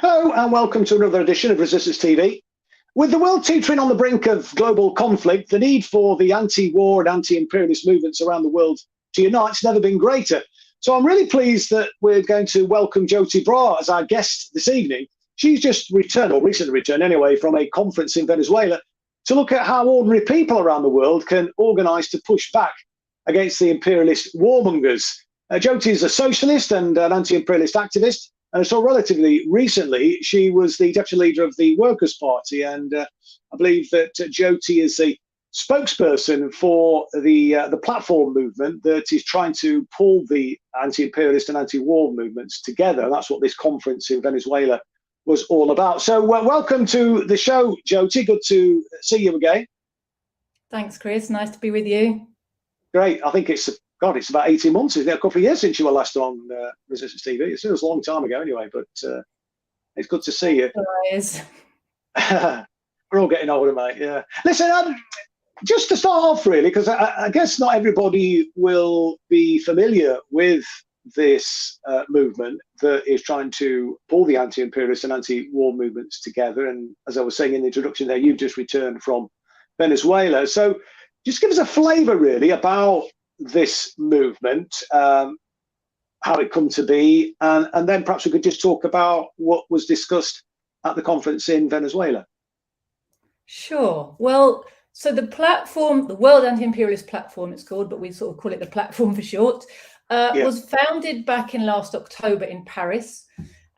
Hello and welcome to another edition of Resistance TV. With the world teetering on the brink of global conflict, the need for the anti-war and anti-imperialist movements around the world to unite has never been greater. So I'm really pleased that we're going to welcome Joti Brar as our guest this evening. She's just returned, or recently returned anyway, from a conference in Venezuela to look at how ordinary people around the world can organise to push back against the imperialist warmongers. Joti is a socialist and an anti-imperialist activist. And so relatively recently, she was the deputy leader of the Workers' Party. And I believe that Joti is the spokesperson for the platform movement that is trying to pull the anti-imperialist and anti-war movements together. And that's what this conference in Venezuela was all about. So welcome to the show, Joti. Good to see you again. Thanks, Chris. Nice to be with you. Great. I think it's about 18 months, isn't it? A couple of years since you were last on Resistance TV. It feels a long time ago anyway, but it's good to see you. It is. We're all getting older, mate, yeah. Listen, just to start off, really, because I guess not everybody will be familiar with this movement that is trying to pull the anti-imperialist and anti-war movements together. And as I was saying in the introduction there, you've just returned from Venezuela. So just give us a flavour, really, about this movement, how it come to be, and then perhaps we could just talk about what was discussed at the conference in Venezuela. Sure. Well, so the platform, the World Anti-Imperialist Platform it's called, but we sort of call it the platform for short, was founded back in last October in Paris.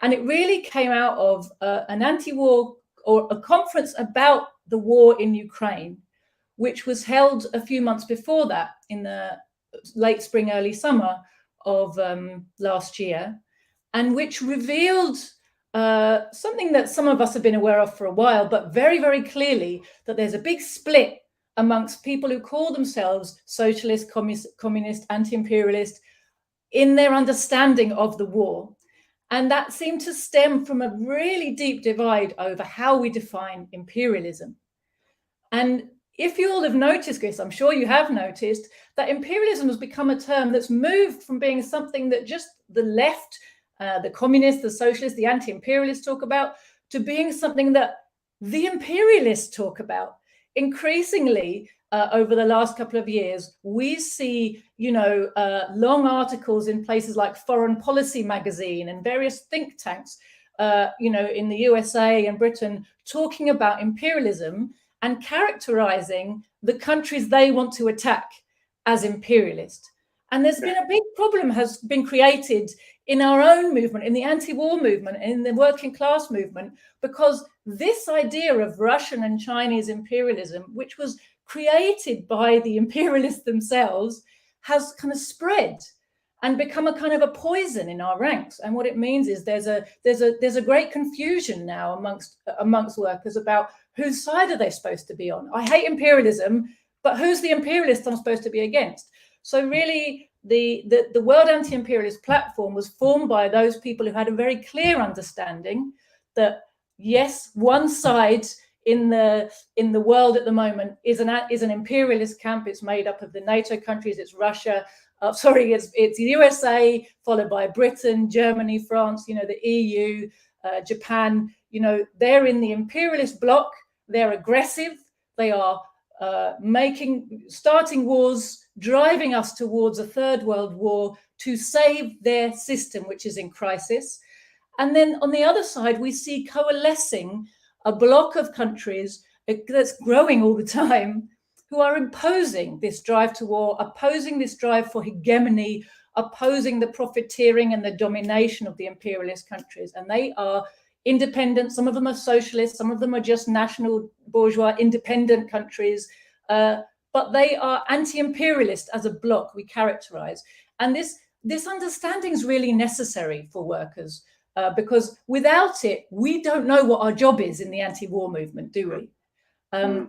And it really came out of an anti-war, or a conference about the war in Ukraine, which was held a few months before that in the late spring, early summer of last year, and which revealed something that some of us have been aware of for a while, but very, very clearly that there's a big split amongst people who call themselves socialist, communist, anti-imperialist in their understanding of the war. And that seemed to stem from a really deep divide over how we define imperialism. And if you all have noticed, Chris, I'm sure you have noticed, that imperialism has become a term that's moved from being something that just the left, the communists, the socialists, the anti-imperialists talk about, to being something that the imperialists talk about. Increasingly, over the last couple of years, we see, long articles in places like Foreign Policy magazine and various think tanks, in the USA and Britain, talking about imperialism and characterizing the countries they want to attack as imperialist. And there's been a big problem has been created in our own movement, in the anti-war movement, in the working class movement, because this idea of Russian and Chinese imperialism, which was created by the imperialists themselves, has kind of spread and become a kind of a poison in our ranks. And what it means is there's a great confusion now amongst workers about whose side are they supposed to be on. I hate imperialism, but who's the imperialist I'm supposed to be against? So really, the World Anti-Imperialist Platform was formed by those people who had a very clear understanding that yes, one side in the world at the moment is an imperialist camp. It's made up of the Nato countries. It's Russia. It's USA, followed by Britain, Germany, France. The EU, Japan. They're in the imperialist bloc. They're aggressive. They are starting wars, driving us towards a third world war to save their system, which is in crisis. And then on the other side, we see coalescing a bloc of countries that's growing all the time, who are imposing this drive to war, opposing this drive for hegemony, opposing the profiteering and the domination of the imperialist countries. And they are independent. Some of them are socialist. Some of them are just national bourgeois independent countries. But they are anti-imperialist as a bloc, we characterize. And this understanding is really necessary for workers, because without it, we don't know what our job is in the anti-war movement, do we?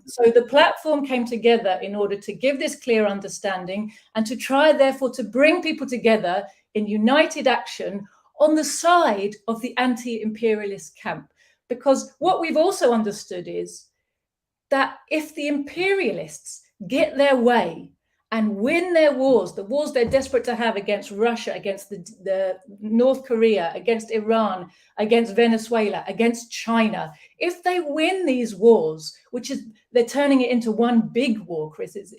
So the platform came together in order to give this clear understanding and to try, therefore, to bring people together in united action on the side of the anti-imperialist camp. Because what we've also understood is that if the imperialists get their way and win their wars, the wars they're desperate to have against Russia, against the North Korea, against Iran, against Venezuela, against China. If they win these wars, which is, they're turning it into one big war, Chris, it's,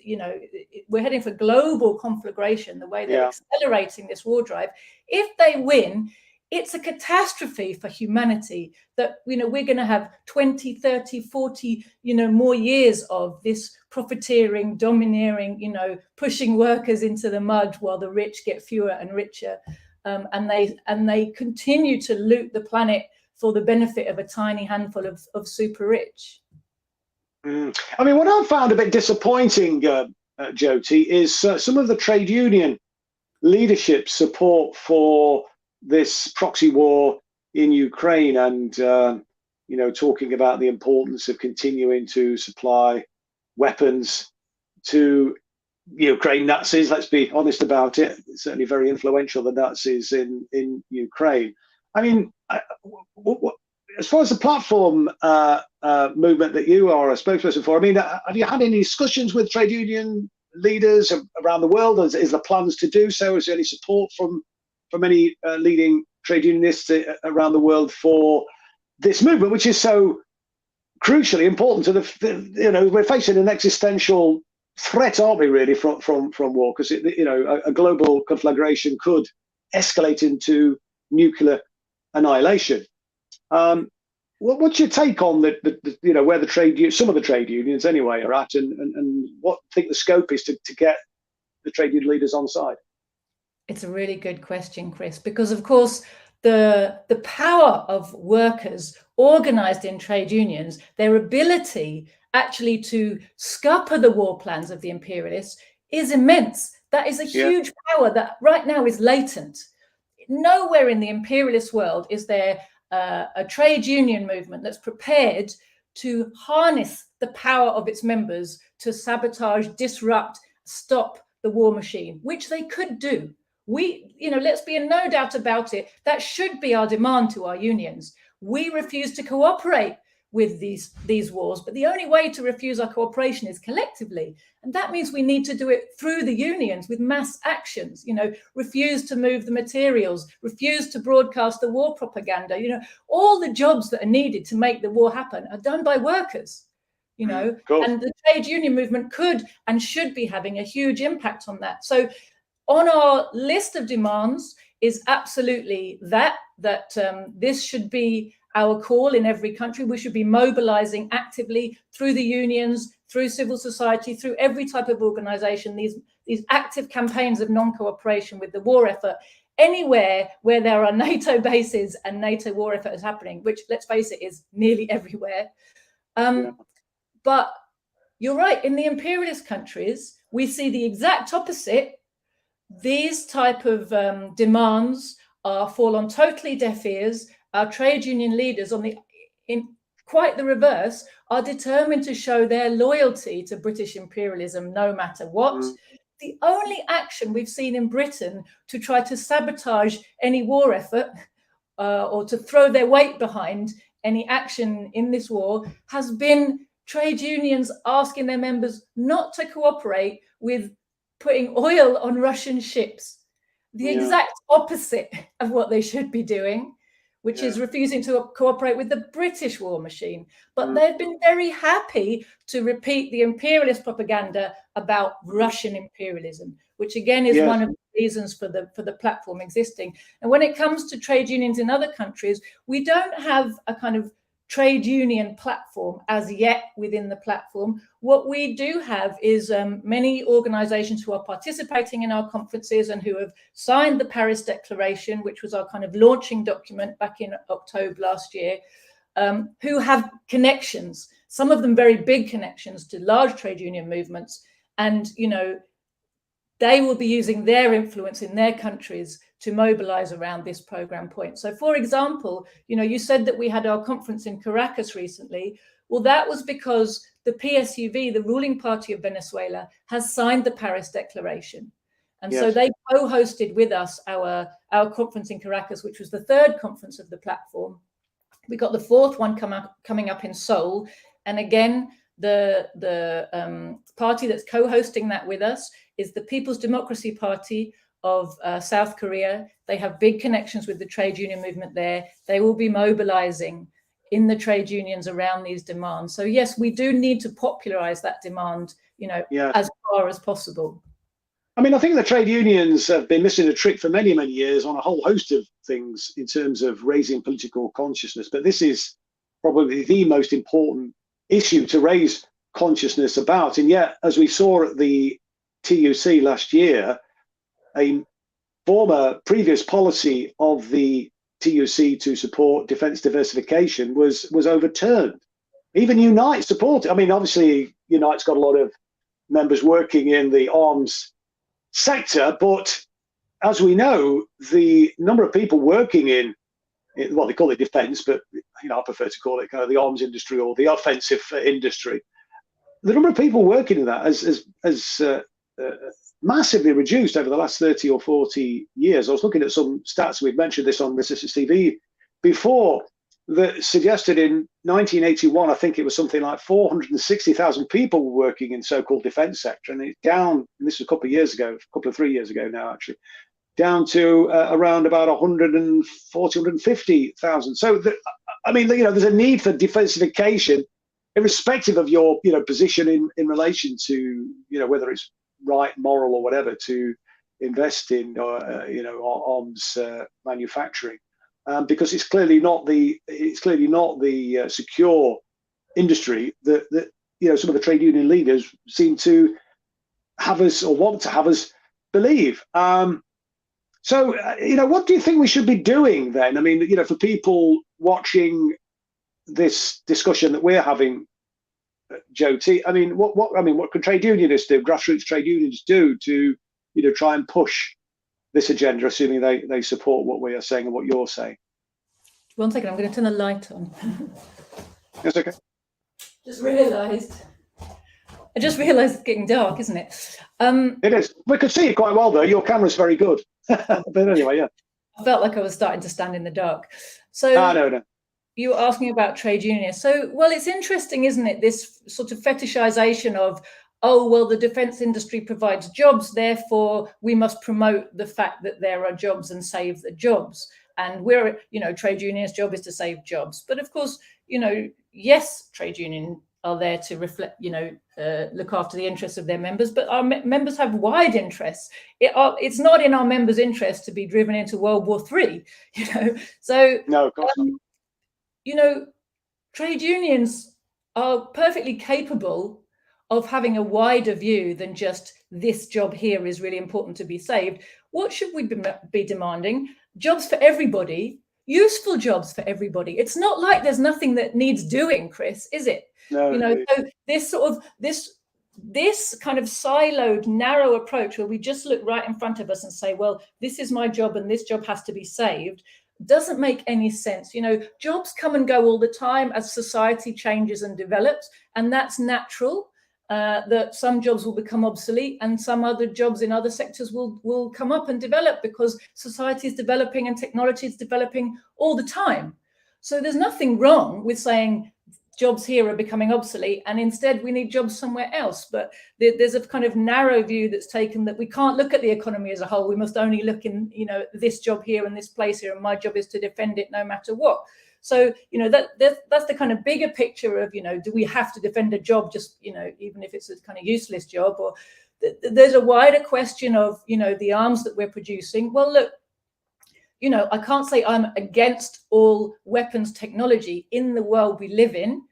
we're heading for global conflagration, the way they're accelerating this war drive. If they win, it's a catastrophe for humanity that, we're going to have 20, 30, 40, more years of this profiteering, domineering, pushing workers into the mud while the rich get fewer and richer. And they continue to loot the planet for the benefit of a tiny handful of super rich. I mean, what I've found a bit disappointing, Joti, is some of the trade union leadership support for this proxy war in Ukraine, and talking about the importance of continuing to supply weapons to Ukraine Nazis. Let's be honest about it. It's certainly very influential, the Nazis in Ukraine. I mean, as far as the platform movement that you are a spokesperson for, I mean, have you had any discussions with trade union leaders around the world? Is there plans to do so? Is there any support from any leading trade unionists around the world for this movement, which is so crucially important to the we're facing an existential threat, aren't we, really, from war? Because a global conflagration could escalate into nuclear annihilation. What's your take on where some of the trade unions anyway are at, and what I think the scope is to get the trade union leaders on side? It's a really good question, Chris, because of course the power of workers organized in trade unions, their ability actually to scupper the war plans of the imperialists is immense. That is a huge power that right now is latent. Nowhere in the imperialist world is there a trade union movement that's prepared to harness the power of its members to sabotage, disrupt, stop the war machine, which they could do. Let's be in no doubt about it. That should be our demand to our unions. We refuse to cooperate with these wars, but the only way to refuse our cooperation is collectively. And that means we need to do it through the unions with mass actions, refuse to move the materials, refuse to broadcast the war propaganda. All the jobs that are needed to make the war happen are done by workers, Cool. And the trade union movement could and should be having a huge impact on that. So on our list of demands is absolutely that this should be our call in every country. We should be mobilizing actively through the unions, through civil society, through every type of organization, these active campaigns of non-cooperation with the war effort, anywhere where there are NATO bases and NATO war effort is happening, which, let's face it, is nearly everywhere. But you're right, in the imperialist countries, we see the exact opposite. These type of demands fall on totally deaf ears. Our trade union leaders, in quite the reverse, are determined to show their loyalty to British imperialism no matter what. The only action we've seen in Britain to try to sabotage any war effort or to throw their weight behind any action in this war has been trade unions asking their members not to cooperate with putting oil on Russian ships, the exact opposite of what they should be doing, which is refusing to cooperate with the British war machine. But they've been very happy to repeat the imperialist propaganda about Russian imperialism, which again is one of the reasons for the platform existing. And when it comes to trade unions in other countries, we don't have a kind of trade union platform as yet within the platform. What we do have is many organizations who are participating in our conferences and who have signed the Paris Declaration, which was our kind of launching document back in October last year, who have connections, some of them very big connections to large trade union movements. And, they will be using their influence in their countries to mobilize around this program point. So, for example, you said that we had our conference in Caracas recently. Well, that was because the PSUV, the ruling party of Venezuela, has signed the Paris Declaration. And so they co-hosted with us our conference in Caracas, which was the third conference of the platform. We got the fourth one coming up in Seoul. And again, the party that's co-hosting that with us is the People's Democracy Party of South Korea. They have big connections with the trade union movement there. They will be mobilizing in the trade unions around these demands. So yes, we do need to popularize that demand, as far as possible. I mean, I think the trade unions have been missing a trick for many, many years on a whole host of things in terms of raising political consciousness. But this is probably the most important issue to raise consciousness about. And yet, as we saw at the TUC last year, a former previous policy of the TUC to support defence diversification was overturned. Even Unite supported. I mean, obviously, Unite's got a lot of members working in the arms sector, but as we know, the number of people working in well, they call it defence, but I prefer to call it kind of the arms industry or the offensive industry. The number of people working in that has massively reduced over the last 30 or 40 years. I was looking at some stats, we've mentioned this on Resistance TV before, that suggested in 1981, I think it was something like 460,000 people were working in so-called defence sector, and it's down, and this was a couple of 3 years ago now actually, down to around about 140, 150,000. So, I mean, there's a need for diversification, irrespective of your, position in relation to, whether it's right, moral, or whatever, to invest in, arms manufacturing, because it's clearly not the secure industry that some of the trade union leaders seem to have us, or want to have us believe. So, what do you think we should be doing then? I mean, for people watching this discussion that we're having, Joti, I mean, what could trade unionists do, grassroots trade unions do to, try and push this agenda, assuming they support what we are saying and what you're saying? 1 second, I'm going to turn the light on. That's okay. I just realised it's getting dark, isn't it? It is. We could see it quite well, though. Your camera's very good. But anyway, yeah. I felt like I was starting to stand in the dark. So no. You were asking about trade unions. So, well, it's interesting, isn't it? This sort of fetishization of, oh, well, the defense industry provides jobs, therefore we must promote the fact that there are jobs and save the jobs. And we're, trade unions' job is to save jobs. But of course, yes, trade unions are there to reflect, look after the interests of their members, but our members have wide interests. It's not in our members' interest to be driven into World War III, So, no, of course not. Trade unions are perfectly capable of having a wider view than just this job here is really important to be saved. What should we be demanding? Jobs for everybody, useful jobs for everybody. It's not like there's nothing that needs doing, Chris, is it? No, so this kind of siloed, narrow approach where we just look right in front of us and say, well, this is my job and this job has to be saved, doesn't make any sense. Jobs come and go all the time as society changes and develops, and that's natural. That some jobs will become obsolete and some other jobs in other sectors will come up and develop because society is developing and technology is developing all the time. So there's nothing wrong with saying jobs here are becoming obsolete and instead we need jobs somewhere else. But there's a kind of narrow view that's taken that we can't look at the economy as a whole. We must only look in, this job here and this place here, and my job is to defend it no matter what. So, that's the kind of bigger picture of, do we have to defend a job just, even if it's a kind of useless job? Or there's a wider question of, the arms that we're producing. Well, look, I can't say I'm against all weapons technology in the world we live in.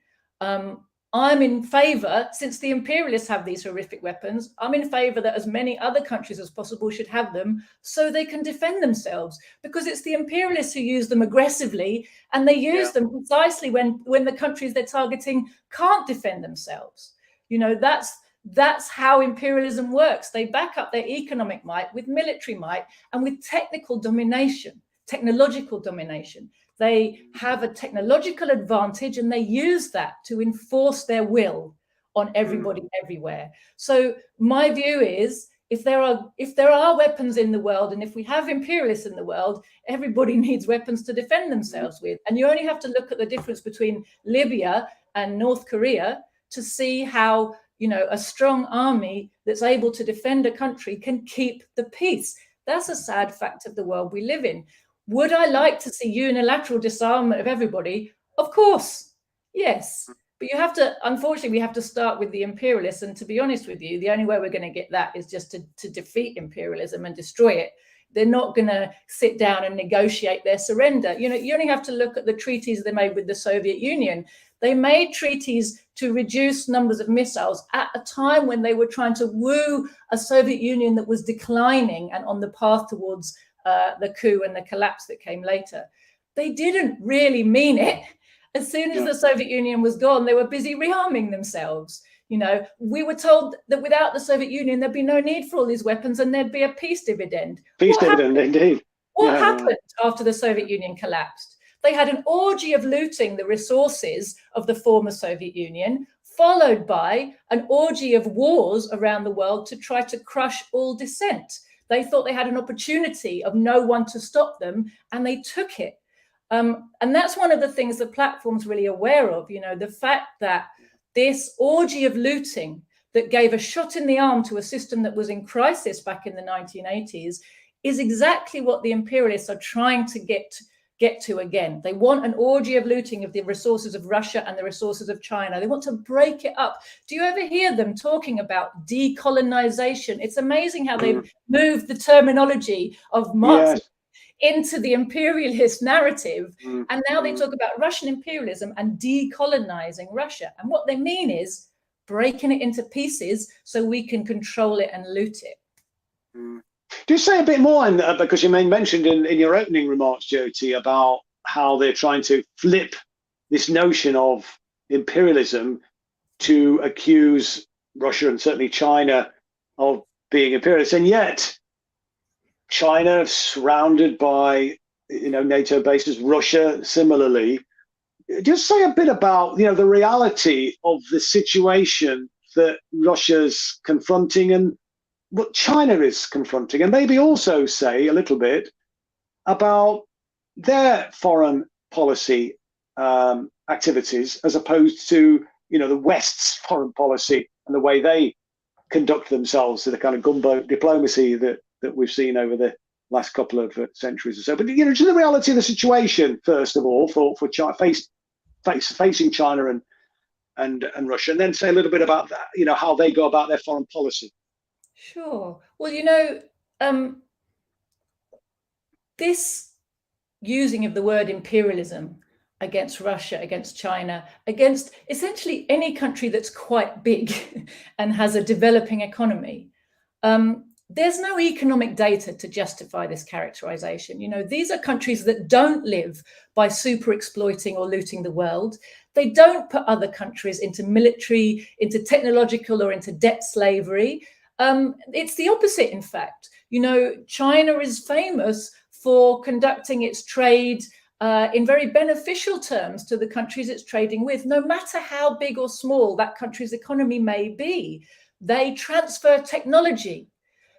I'm in favor, since the imperialists have these horrific weapons, I'm in favor that as many other countries as possible should have them so they can defend themselves, because it's the imperialists who use them aggressively, and they use them precisely when the countries they're targeting can't defend themselves. That's how imperialism works. They back up their economic might with military might and with technological domination. They have a technological advantage and they use that to enforce their will on everybody everywhere. So my view is, if there are weapons in the world, and if we have imperialists in the world, everybody needs weapons to defend themselves with. And you only have to look at the difference between Libya and North Korea to see how a strong army that's able to defend a country can keep the peace. That's a sad fact of the world we live in. Would I like to see unilateral disarmament of everybody? Of course, yes. But you have to, unfortunately, we have to start with the imperialists. And to be honest with you, the only way we're going to get that is just to defeat imperialism and destroy it. They're not going to sit down and negotiate their surrender. You only have to look at the treaties they made with the Soviet Union. They made treaties to reduce numbers of missiles at a time when they were trying to woo a Soviet Union that was declining and on the path towards the coup and the collapse that came later. They didn't really mean it. As soon as the Soviet Union was gone, they were busy rearming themselves. We were told that without the Soviet Union, there'd be no need for all these weapons and there'd be a peace dividend. Peace dividend, indeed. What happened after the Soviet Union collapsed? They had an orgy of looting the resources of the former Soviet Union, followed by an orgy of wars around the world to try to crush all dissent. They thought they had an opportunity of no one to stop them, and they took it. And that's one of the things the platform's really aware of, the fact that this orgy of looting that gave a shot in the arm to a system that was in crisis back in the 1980s is exactly what the imperialists are trying to get to again. They want an orgy of looting of the resources of Russia and the resources of China. They want to break it up. Do you ever hear them talking about decolonization? It's amazing how they've moved the terminology of Marxism into the imperialist narrative. And now they talk about Russian imperialism and decolonizing Russia. And what they mean is breaking it into pieces so we can control it and loot it. Do you say a bit more, because you mentioned in your opening remarks, Joti, about how they're trying to flip this notion of imperialism to accuse Russia and certainly China of being imperialist, and yet China surrounded by NATO bases, Russia similarly. Just say a bit about the reality of the situation that Russia's confronting and what China is confronting, and maybe also say a little bit about their foreign policy activities as opposed to the West's foreign policy and the way they conduct themselves, to the kind of gunboat diplomacy that we've seen over the last couple of centuries or so. But to the reality of the situation first of all for China, facing China and Russia, and then say a little bit about that, how they go about their foreign policy. Sure. Well, this using of the word imperialism against Russia, against China, against essentially any country that's quite big and has a developing economy. There's no economic data to justify this characterization. These are countries that don't live by super exploiting or looting the world. They don't put other countries into military, into technological, or into debt slavery. It's the opposite, in fact. China is famous for conducting its trade in very beneficial terms to the countries it's trading with, no matter how big or small that country's economy may be. They transfer technology.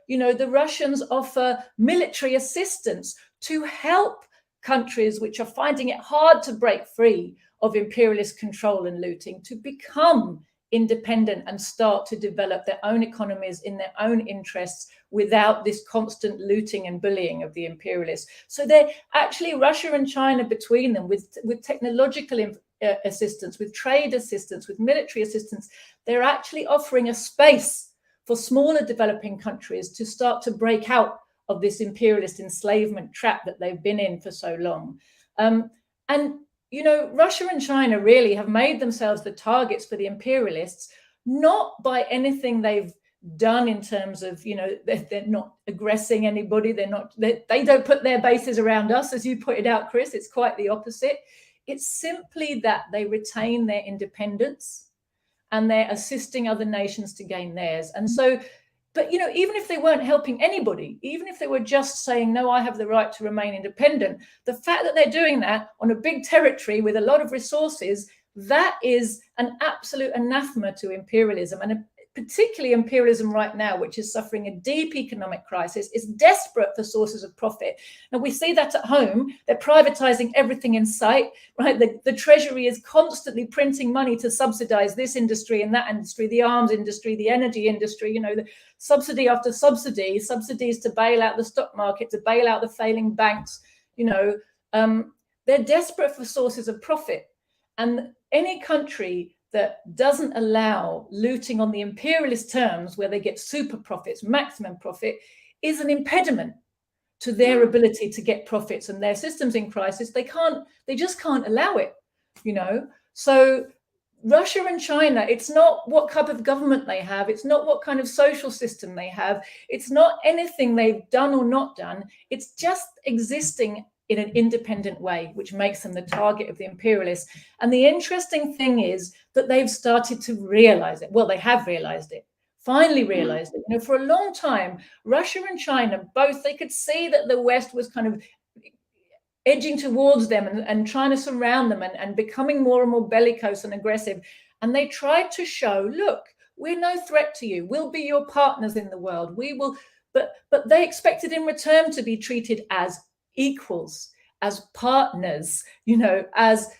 The Russians offer military assistance to help countries which are finding it hard to break free of imperialist control and looting to become independent and start to develop their own economies in their own interests without this constant looting and bullying of the imperialists. So they're actually, Russia and China between them, with technological assistance, with trade assistance, with military assistance, they're actually offering a space for smaller developing countries to start to break out of this imperialist enslavement trap that they've been in for so long. Russia and China really have made themselves the targets for the imperialists, not by anything they've done in terms of, they're not aggressing anybody. They don't put their bases around us, as you pointed out, Chris. It's quite the opposite. It's simply that they retain their independence and they're assisting other nations to gain theirs. And so, but, even if they weren't helping anybody, even if they were just saying, no, I have the right to remain independent, the fact that they're doing that on a big territory with a lot of resources, that is an absolute anathema to imperialism. And particularly imperialism right now, which is suffering a deep economic crisis, is desperate for sources of profit. And we see that at home. They're privatizing everything in sight, right? The Treasury is constantly printing money to subsidize this industry and that industry, the arms industry, the energy industry, you know, the subsidy after subsidy, subsidies to bail out the stock market, to bail out the failing banks, you know. They're desperate for sources of profit. And any country that doesn't allow looting on the imperialist terms, where they get super profits, maximum profit, is an impediment to their ability to get profits. And their systems in crisis, they just can't allow it, you know. So Russia and China, it's not what type of government they have, it's not what kind of social system they have, it's not anything they've done or not done, it's just existing in an independent way, which makes them the target of the imperialists. And the interesting thing is that they've started to realize it. Well, they have realized it, finally realized it. You know, for a long time, Russia and China, both, they could see that the West was kind of edging towards them and trying to surround them and becoming more and more bellicose and aggressive. And they tried to show, look, we're no threat to you. We'll be your partners in the world. We will, but they expected in return to be treated as equals, as partners, you know, as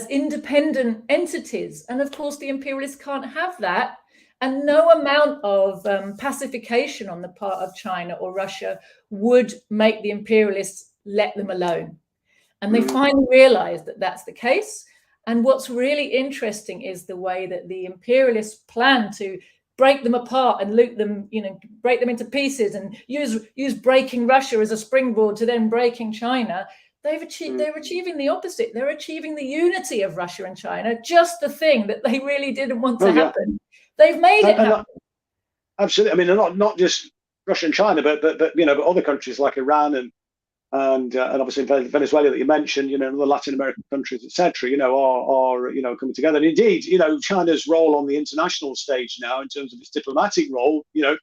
independent entities. And of course, the imperialists can't have that. And no amount of pacification on the part of China or Russia would make the imperialists let them alone. And they finally realized that that's the case. And what's really interesting is the way that the imperialists plan to break them apart and loot them, you know, break them into pieces and use breaking Russia as a springboard to then breaking China. They're achieving the opposite. They're achieving the unity of Russia and China, just the thing that they really didn't want to happen. They've made it happen. Absolutely. I mean, not just Russia and China, but you know, but other countries like Iran and obviously Venezuela that you mentioned, you know, and other Latin American countries, etc., you know, are you know, coming together. And indeed, you know, China's role on the international stage now, in terms of its diplomatic role, you know,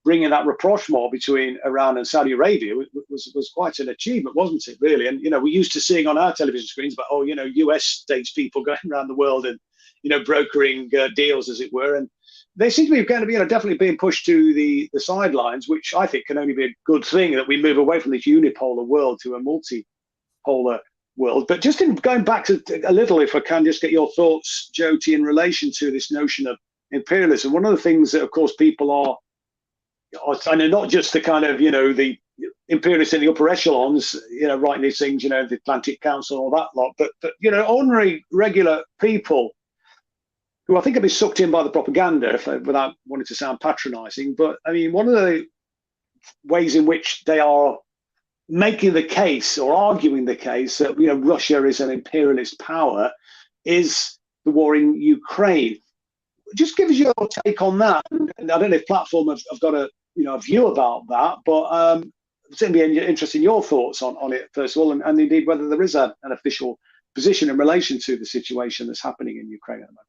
bringing that rapprochement between Iran and Saudi Arabia was quite an achievement, wasn't it? Really, and you know, we're used to seeing on our television screens, but you know, U.S. statespeople going around the world and, you know, brokering deals, as it were, and they seem to be kind of, you know, definitely being pushed to the sidelines, which I think can only be a good thing, that we move away from this unipolar world to a multipolar world. But just in going back to a little, if I can just get your thoughts, Joti, in relation to this notion of imperialism. One of the things that, of course, people are and not just the kind of, you know, the imperialists in the upper echelons, you know, writing these things, you know, the Atlantic Council and all that lot, but you know, ordinary, regular people who I think have been sucked in by the propaganda, without wanting to sound patronizing. But I mean, one of the ways in which they are making the case or arguing the case that, you know, Russia is an imperialist power is the war in Ukraine. Just give us your take on that. And I don't know if Platform have got a, you know, a view about that, but certainly be interested in your thoughts on it, first of all, and indeed whether there is an official position in relation to the situation that's happening in Ukraine at the moment.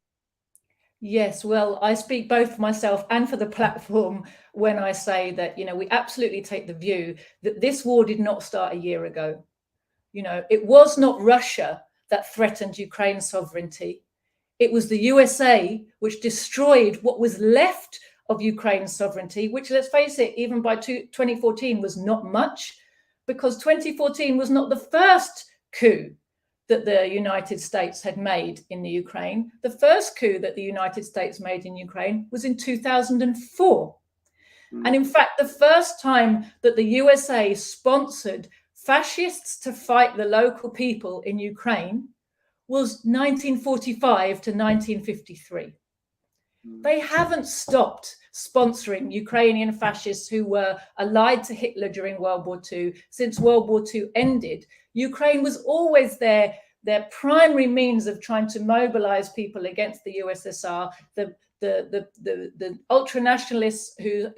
Yes, well, I speak both for myself and for the Platform when I say that, you know, we absolutely take the view that this war did not start a year ago. You know, it was not Russia that threatened Ukraine's sovereignty. It was the USA which destroyed what was left of Ukraine's sovereignty, which, let's face it, even by 2014 was not much, because 2014 was not the first coup that the United States had made in the Ukraine. The first coup that the United States made in Ukraine was in 2004. And in fact, the first time that the USA sponsored fascists to fight the local people in Ukraine was 1945 to 1953. They haven't stopped sponsoring Ukrainian fascists who were allied to Hitler during World War II. Since World War II ended, Ukraine was always their primary means of trying to mobilize people against the USSR. The ultra-nationalists who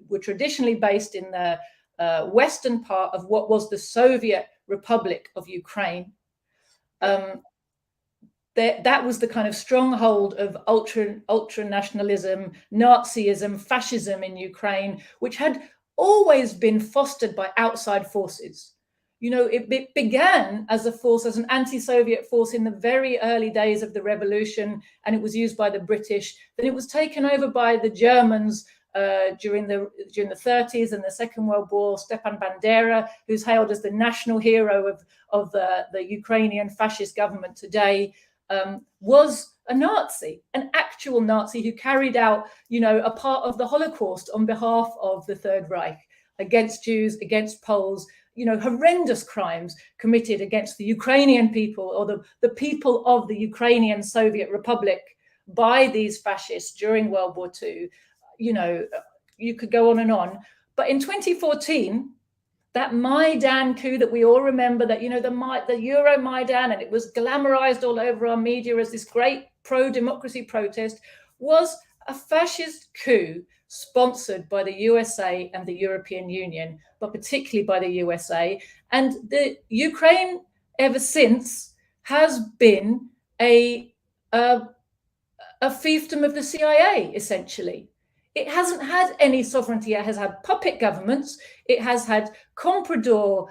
were traditionally based in the western part of what was the Soviet Republic of Ukraine. That was the kind of stronghold of ultra-nationalism, Nazism, fascism in Ukraine, which had always been fostered by outside forces. You know, it began as a force, as an anti-Soviet force in the very early days of the revolution, and it was used by the British. Then it was taken over by the Germans during the 30s and the Second World War. Stepan Bandera, who's hailed as the national hero of the Ukrainian fascist government today, was a Nazi, an actual Nazi who carried out, you know, a part of the Holocaust on behalf of the Third Reich against Jews, against Poles. You know, horrendous crimes committed against the Ukrainian people, or the people of the Ukrainian Soviet Republic, by these fascists during World War II. You know, you could go on and on. But in 2014, that Maidan coup that we all remember, that, you know, the Euro Maidan, and it was glamorized all over our media as this great pro-democracy protest, was a fascist coup sponsored by the USA and the European Union, but particularly by the USA. And the Ukraine ever since has been a fiefdom of the CIA, essentially. It hasn't had any sovereignty. It has had puppet governments. It has had comprador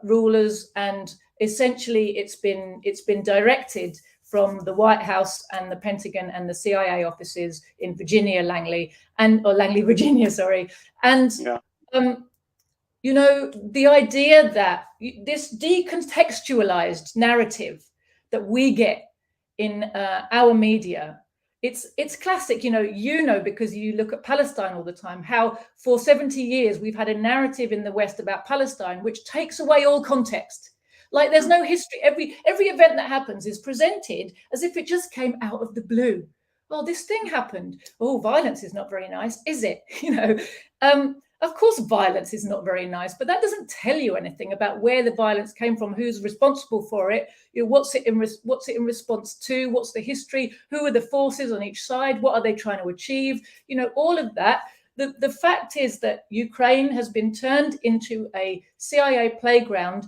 rulers, and essentially it's been directed from the White House and the Pentagon and the CIA offices in Virginia, Langley, Virginia, sorry. And, you know, the idea that this decontextualized narrative that we get in our media, it's classic, you know, because you look at Palestine all the time, how for 70 years we've had a narrative in the West about Palestine, which takes away all context. Like there's no history. Every event that happens is presented as if it just came out of the blue. Well, this thing happened. Oh, violence is not very nice, is it? You know, of course, violence is not very nice, but that doesn't tell you anything about where the violence came from, who's responsible for it, you know, what's it in response to, what's the history, who are the forces on each side, what are they trying to achieve, you know, all of that. The fact is that Ukraine has been turned into a CIA playground,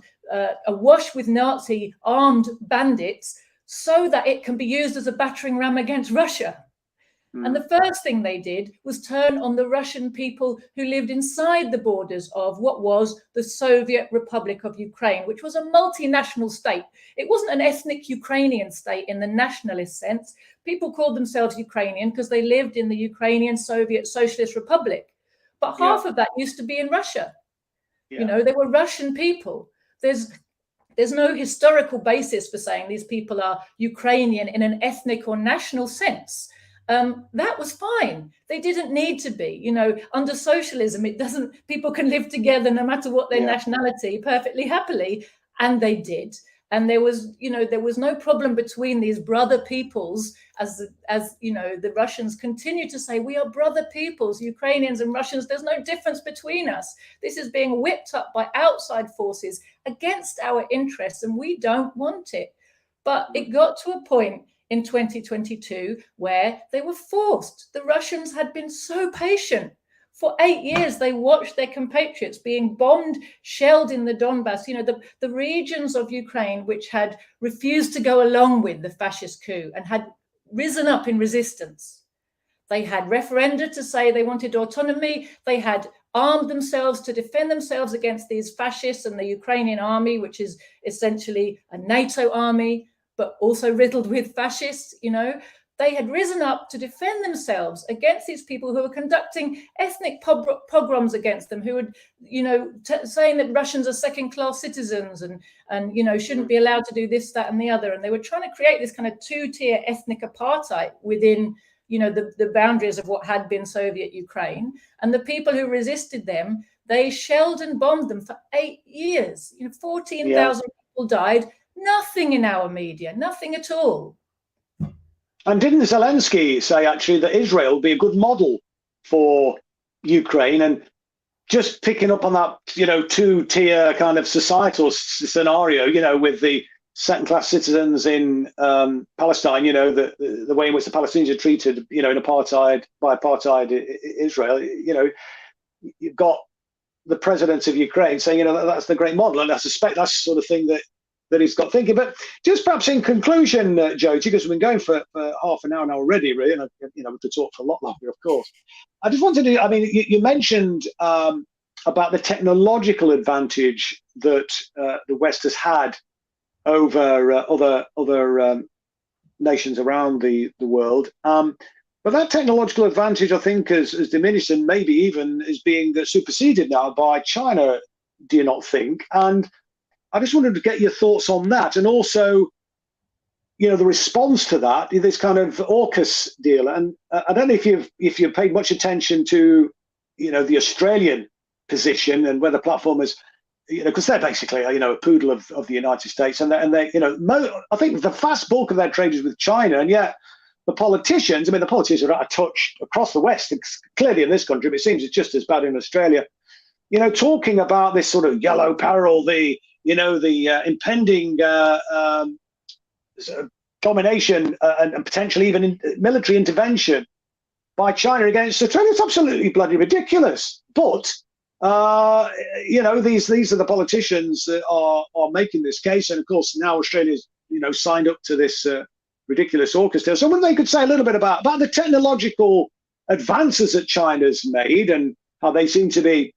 awash with Nazi armed bandits, so that it can be used as a battering ram against Russia. And the first thing they did was turn on the Russian people who lived inside the borders of what was the Soviet Republic of Ukraine, which was a multinational state. It wasn't an ethnic Ukrainian state in the nationalist sense. People called themselves Ukrainian because they lived in the Ukrainian Soviet Socialist Republic. But half of that used to be in Russia. You know, they were Russian people. There's no historical basis for saying these people are Ukrainian in an ethnic or national sense. That was fine. They didn't need to be, you know, under socialism, people can live together no matter what their nationality perfectly happily. And they did. And there was no problem between these brother peoples, as you know, the Russians continue to say, we are brother peoples, Ukrainians and Russians. There's no difference between us. This is being whipped up by outside forces against our interests, and we don't want it. But it got to a point in 2022 where they were forced. The Russians had been so patient. For 8 years, they watched their compatriots being bombed, shelled in the Donbass, you know, the regions of Ukraine which had refused to go along with the fascist coup and had risen up in resistance. They had referenda to say they wanted autonomy. They had armed themselves to defend themselves against these fascists and the Ukrainian army, which is essentially a NATO army, but also riddled with fascists, you know. They had risen up to defend themselves against these people who were conducting ethnic pogroms against them, who were, you know, saying that Russians are second-class citizens and, you know, shouldn't be allowed to do this, that, and the other. And they were trying to create this kind of two-tier ethnic apartheid within, you know, the boundaries of what had been Soviet Ukraine. And the people who resisted them, they shelled and bombed them for 8 years. You know, 14,000 people died. Nothing in our media, nothing at all. And didn't Zelensky say actually that Israel would be a good model for Ukraine? And just picking up on that, you know, two-tier kind of societal scenario, you know, with the second-class citizens in Palestine, you know, the way in which the Palestinians are treated, you know, in apartheid Israel, you know, you've got the president of Ukraine saying, you know, that's the great model, and I suspect that's the sort of thing that he's got thinking. But just perhaps in conclusion, Joti, because we've been going for half an hour now already, really, and you know, we could talk for a lot longer, of course. I just wanted to, I mean, you mentioned about the technological advantage that the West has had over other nations around the world. But that technological advantage, I think, has diminished and maybe even is being superseded now by China, do you not think? And I just wanted to get your thoughts on that. And also, you know, the response to that, this kind of AUKUS deal. And I don't know if you've paid much attention to, you know, the Australian position and where the platform is, you know, because they're basically, you know, a poodle of the United States. And they you know, I think the vast bulk of their trade is with China. And yet the politicians, I mean, the politicians are out of touch across the West, clearly in this country, but it seems it's just as bad in Australia, you know, talking about this sort of yellow peril, the impending sort of domination and potentially even military intervention by China against Australia. It's absolutely bloody ridiculous. But you know, these are the politicians that are making this case, and of course now Australia's, you know, signed up to this ridiculous AUKUS deal. So, they could say a little bit about the technological advances that China's made and how they seem to be,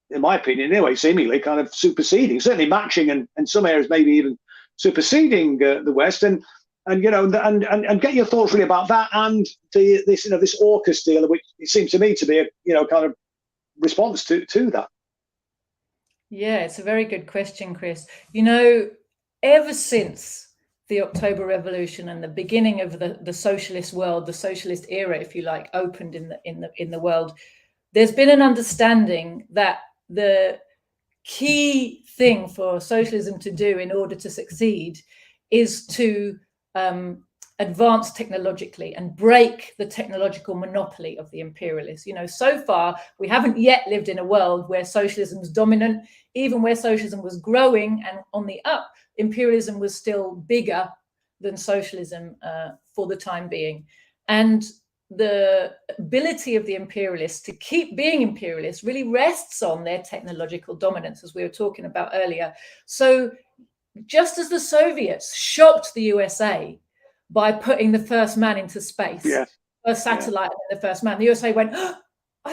in my opinion, anyway, seemingly kind of superseding, certainly matching, and in some areas maybe even superseding the West, and you know, and get your thoughts really about that and this you know, this AUKUS deal, which it seems to me to be a, you know, kind of response to that. Yeah, it's a very good question, Chris. You know, ever since the October Revolution and the beginning of the socialist world, the socialist era, if you like, opened in the world, there's been an understanding that the key thing for socialism to do in order to succeed is to advance technologically and break the technological monopoly of the imperialists. You know, so far we haven't yet lived in a world where socialism is dominant. Even where socialism was growing and on the up, imperialism was still bigger than socialism for the time being. And the ability of the imperialists to keep being imperialists really rests on their technological dominance, as we were talking about earlier. So just as the Soviets shocked the USA by putting the first man into space, first satellite and the first man, the USA went, oh,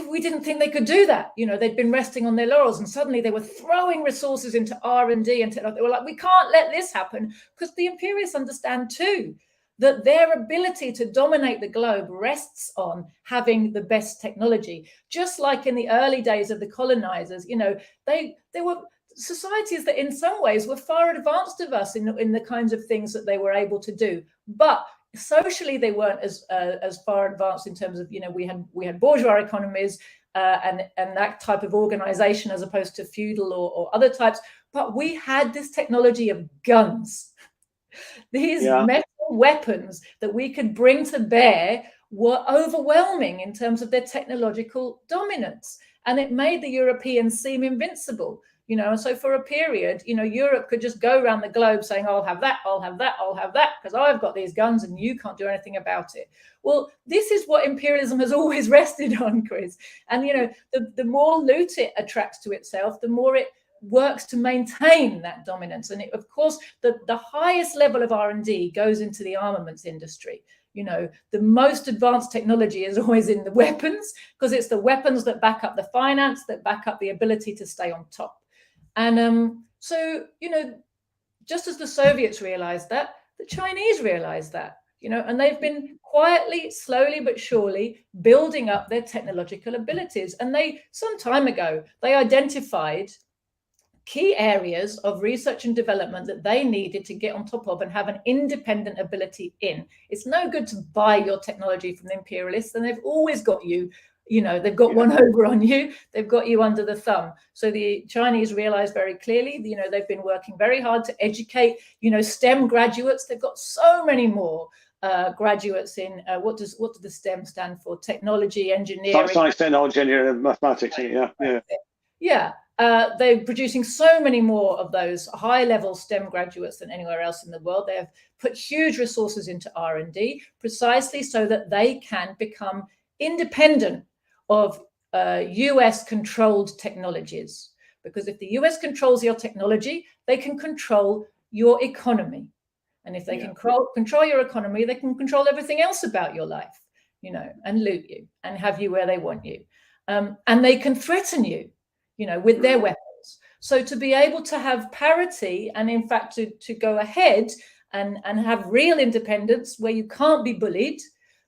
we didn't think they could do that. You know, they'd been resting on their laurels, and suddenly they were throwing resources into R&D and technology. They were like, we can't let this happen, because the imperialists understand too that their ability to dominate the globe rests on having the best technology. Just like in the early days of the colonizers, you know, they were societies that in some ways were far advanced of us in the kinds of things that they were able to do. But socially, they weren't as far advanced in terms of, you know, we had bourgeois economies and that type of organization as opposed to feudal or other types. But we had this technology of guns. These metal weapons that we could bring to bear were overwhelming in terms of their technological dominance. And it made the Europeans seem invincible. You know, and so for a period, you know, Europe could just go around the globe saying, I'll have that, I'll have that, I'll have that, because I've got these guns and you can't do anything about it. Well, this is what imperialism has always rested on, Chris. And, you know, the more loot it attracts to itself, the more it works to maintain that dominance. And it, of course, the highest level of R&D goes into the armaments industry. You know, the most advanced technology is always in the weapons, because it's the weapons that back up the finance, that back up the ability to stay on top. And so, you know, just as the Soviets realized that, the Chinese realized that, you know, and they've been quietly, slowly but surely building up their technological abilities. And some time ago, they identified key areas of research and development that they needed to get on top of and have an independent ability in. It's no good to buy your technology from the imperialists, and they've always got you. You know, they've got one over on you. They've got you under the thumb. So the Chinese realized very clearly, you know, they've been working very hard to educate, you know, STEM graduates. They've got so many more graduates in, what does the STEM stand for? Technology, engineering. Science, technology, engineering, mathematics. Yeah. They're producing so many more of those high-level STEM graduates than anywhere else in the world. They have put huge resources into R&D precisely so that they can become independent of US-controlled technologies. Because if the US controls your technology, they can control your economy. And if they can control your economy, they can control everything else about your life, you know, and loot you and have you where they want you. And they can threaten you. with their weapons. So to be able to have parity and in fact to go ahead and have real independence where you can't be bullied,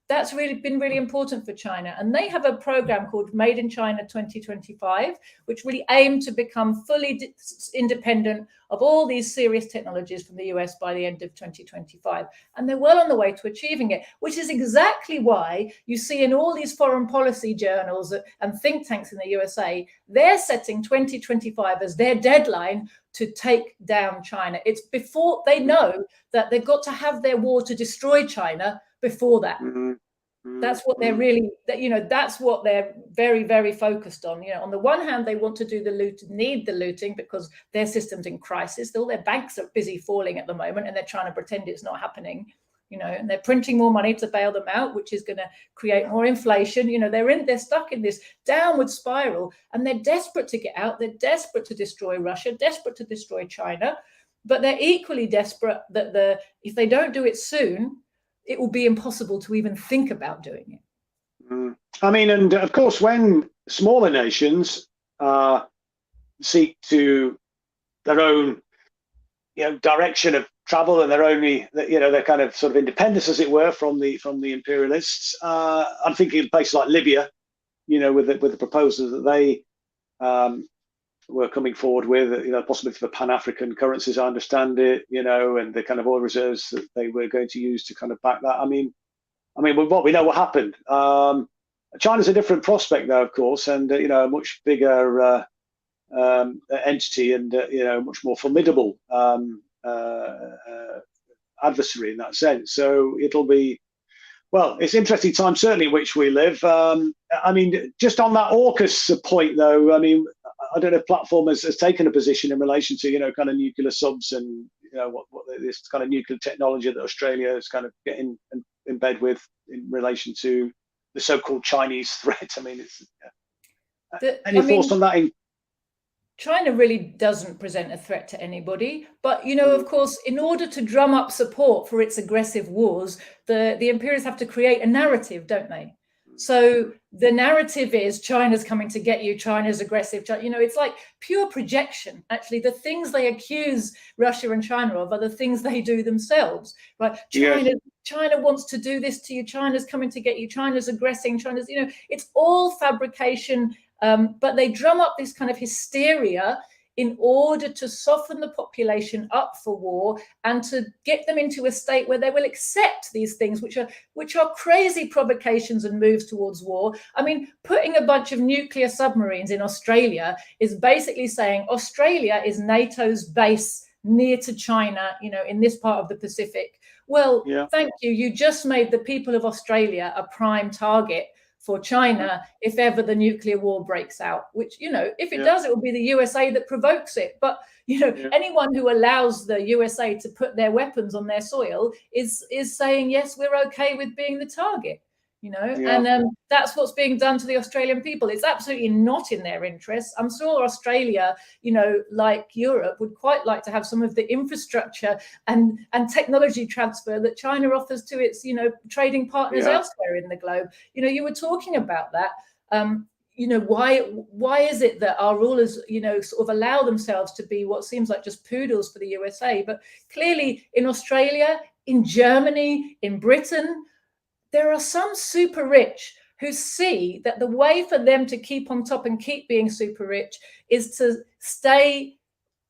that's really been really important for China. And they have a program called Made in China 2025, which really aimed to become fully independent of all these serious technologies from the US by the end of 2025. And they're well on the way to achieving it, which is exactly why you see in all these foreign policy journals and think tanks in the USA, they're setting 2025 as their deadline to take down China. It's before they know that they've got to have their war to destroy China before that. That's what they're really, that's what they're very, very focused on. On the one hand, they want to do the loot, need the looting because their system's in crisis. All their banks are busy falling at the moment and they're trying to pretend it's not happening, and they're printing more money to bail them out, which is going to create more inflation. They're stuck in this downward spiral and they're desperate to get out. They're desperate to destroy Russia, desperate to destroy China, but they're equally desperate that if they don't do it soon, it will be impossible to even think about doing it. I mean, and of course, when smaller nations seek to their own, direction of travel and their only, their kind of sort of independence, as it were, from the imperialists. I'm thinking of places like Libya, with the proposals that they were coming forward with, possibly for the Pan-African currencies, I understand it, and the kind of oil reserves that they were going to use to kind of back that. I mean, what we know what happened. China's a different prospect now, of course, and a much bigger entity and much more formidable adversary in that sense. So it'll be, well, it's interesting time certainly in which we live. I mean, just on that AUKUS point, though, I mean, I don't know if Platform has taken a position in relation to, kind of nuclear subs and, what this kind of nuclear technology that Australia is kind of getting in bed with in relation to the so-called Chinese threat. I mean, any thoughts on that? China really doesn't present a threat to anybody. But, of course, in order to drum up support for its aggressive wars, the imperialists have to create a narrative, don't they? So the narrative is China's coming to get you, China's aggressive. It's like pure projection. Actually, the things they accuse Russia and China of are the things they do themselves. Right? China wants to do this to you. China's coming to get you. China's aggressing. China's, it's all fabrication. But they drum up this kind of hysteria in order to soften the population up for war and to get them into a state where they will accept these things, which are crazy provocations and moves towards war. I mean, putting a bunch of nuclear submarines in Australia is basically saying Australia is NATO's base near to China, in this part of the Pacific. Well, Thank you. You just made the people of Australia a prime target for China if ever the nuclear war breaks out, which, if it does, it will be the USA that provokes it. But, anyone who allows the USA to put their weapons on their soil is saying, yes, we're okay with being the target, and that's what's being done to the Australian people. It's absolutely not in their interest. I'm sure Australia, like Europe, would quite like to have some of the infrastructure and technology transfer that China offers to its, trading partners elsewhere in the globe. You were talking about that. Why is it that our rulers, sort of allow themselves to be what seems like just poodles for the USA? But clearly in Australia, in Germany, in Britain, there are some super rich who see that the way for them to keep on top and keep being super rich is to stay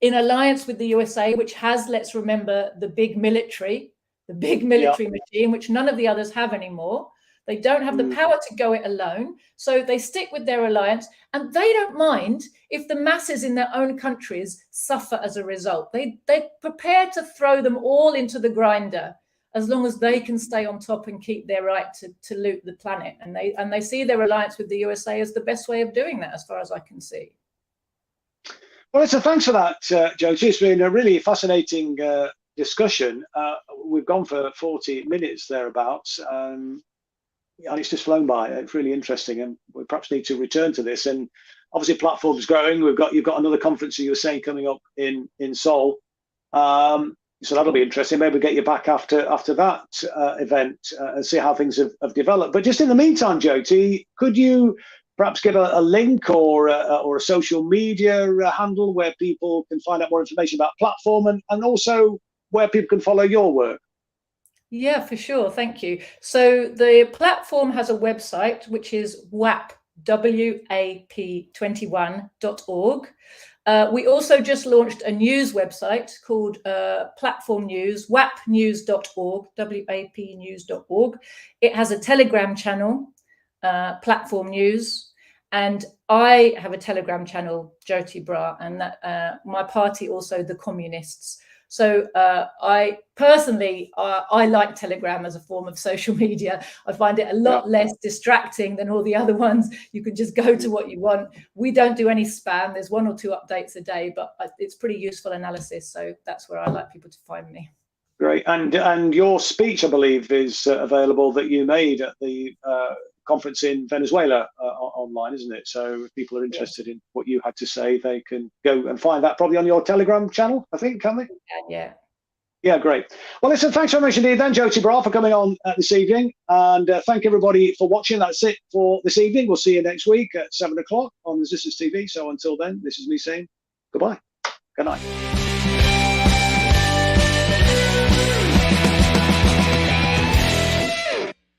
in alliance with the USA, which has, let's remember, the big military machine, which none of the others have anymore. They don't have the power to go it alone. So they stick with their alliance and they don't mind if the masses in their own countries suffer as a result. They're prepared to throw them all into the grinder as long as they can stay on top and keep their right to loot the planet. And they see their alliance with the USA as the best way of doing that, as far as I can see. Well, so thanks for that, Joti. It's been a really fascinating discussion. We've gone for 40 minutes thereabouts. And it's just flown by. It's really interesting, and we perhaps need to return to this. And obviously, Platform's growing. You've got another conference you were saying coming up in Seoul. So that'll be interesting. Maybe we'll get you back after that event and see how things have developed. But just in the meantime, Joti, could you perhaps give a link or a social media handle where people can find out more information about platform, and also where people can follow your work? Yeah, for sure. Thank you. So the platform has a website, which is WAP, WAP21.org. We also just launched a news website called Platform News, wapnews.org, WAPnews.org. It has a Telegram channel, Platform News, and I have a Telegram channel, Joti Brar, and that, my party also, the Communists. So I personally, I like Telegram as a form of social media. I find it a lot less distracting than all the other ones. You can just go to what you want. We don't do any spam. There's 1 or 2 updates a day, but it's pretty useful analysis. So that's where I like people to find me. Great. And your speech, I believe, is available, that you made at the conference in Venezuela online, isn't it? So if people are interested in what you had to say, they can go and find that probably on your Telegram channel, I think, can they? Yeah. Yeah, great. Well, listen, thanks very much indeed then, Joti Brar, for coming on this evening. And thank everybody for watching. That's it for this evening. We'll see you next week at 7 o'clock on Resistance TV. So until then, this is me saying goodbye. Good night.